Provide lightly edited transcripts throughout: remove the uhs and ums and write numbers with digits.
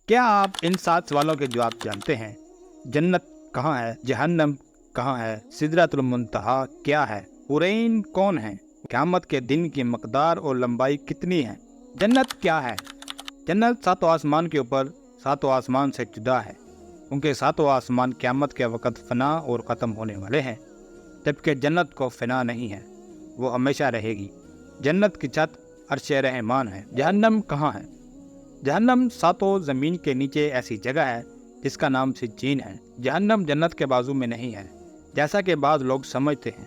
کیا آپ ان 7 سوالوں کے جواب جانتے ہیں؟ جنت کہاں ہے؟ جہنم کہاں ہے؟ سدرۃ المنتہا کیا ہے؟ حورین کون ہیں؟ قیامت کے دن کی مقدار اور لمبائی کتنی ہے؟ جنت کیا ہے؟ جنت 7 آسمان کے اوپر 7 آسمان سے جدا ہے، کیونکہ 7 آسمان قیامت کے وقت فنا اور ختم ہونے والے ہیں، جبکہ جنت کو فنا نہیں ہے، وہ ہمیشہ رہے گی۔ جنت کی چھت عرش رحمان ہے۔ جہنم کہاں ہے؟ جہنم 7 زمین کے نیچے ایسی جگہ ہے جس کا نام سجین ہے۔ جہنم جنت کے بازو میں نہیں ہے، جیسا کہ بعض لوگ سمجھتے ہیں۔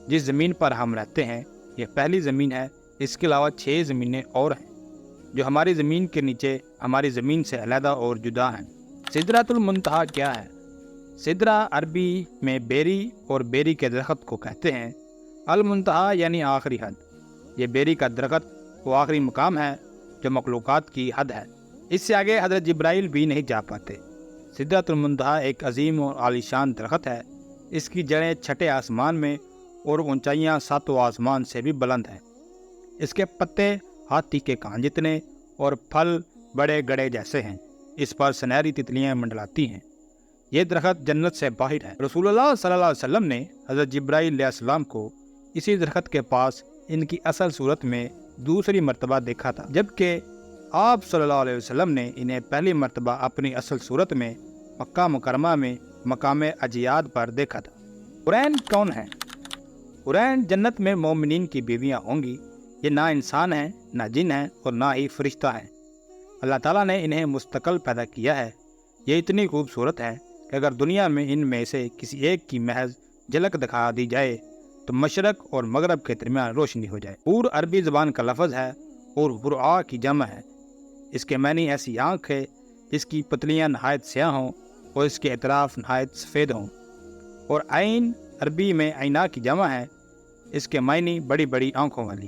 جس زمین پر ہم رہتے ہیں یہ پہلی زمین ہے، اس کے علاوہ 6 زمینیں اور ہیں جو ہماری زمین کے نیچے ہماری زمین سے علیحدہ اور جدا ہیں۔ سدرۃ المنتہا کیا ہے؟ سدرہ عربی میں بیری اور بیری کے درخت کو کہتے ہیں۔ المنتہا یعنی آخری حد۔ یہ بیری کا درخت وہ آخری مقام ہے جو مخلوقات کی حد ہے، اس سے آگے حضرت جبرائیل بھی نہیں جا پاتے۔ سدرۃ المنتہا ایک عظیم اور عالیشان درخت ہے، اس کی جڑیں 6 آسمان میں اور اونچائیاں 7 آسمان سے بھی بلند ہیں۔ اس کے پتے ہاتھی کے کان جتنے اور پھل بڑے گڑے جیسے ہیں، اس پر سنہری تتلیاں منڈلاتی ہیں۔ یہ درخت جنت سے باہر ہے۔ رسول اللہ صلی اللہ علیہ وسلم نے حضرت جبرائیل علیہ السلام کو اسی درخت کے پاس ان کی اصل صورت میں دوسری مرتبہ دیکھا تھا، جبکہ آپ صلی اللہ علیہ وسلم نے انہیں پہلی مرتبہ اپنی اصل صورت میں مکہ مکرمہ میں مقام اجیاد پر دیکھا تھا۔ حورین کون ہیں؟ حورین جنت میں مومنین کی بیویاں ہوں گی۔ یہ نہ انسان ہیں، نہ جن ہیں اور نہ ہی فرشتہ ہیں۔ اللہ تعالیٰ نے انہیں مستقل پیدا کیا ہے۔ یہ اتنی خوبصورت ہے کہ اگر دنیا میں ان میں سے کسی ایک کی محض جھلک دکھا دی جائے تو مشرق اور مغرب کے درمیان روشنی ہو جائے۔ حور عربی زبان کا لفظ ہے اور حرآ کی جمع ہے۔ اس کے معنی ایسی آنکھ ہے جس کی پتلیاں نہایت سیاہ ہوں اور اس کے اطراف نہایت سفید ہوں، اور عین عربی میں عینا کی جمع ہے، اس کے معنی بڑی بڑی آنکھوں والی۔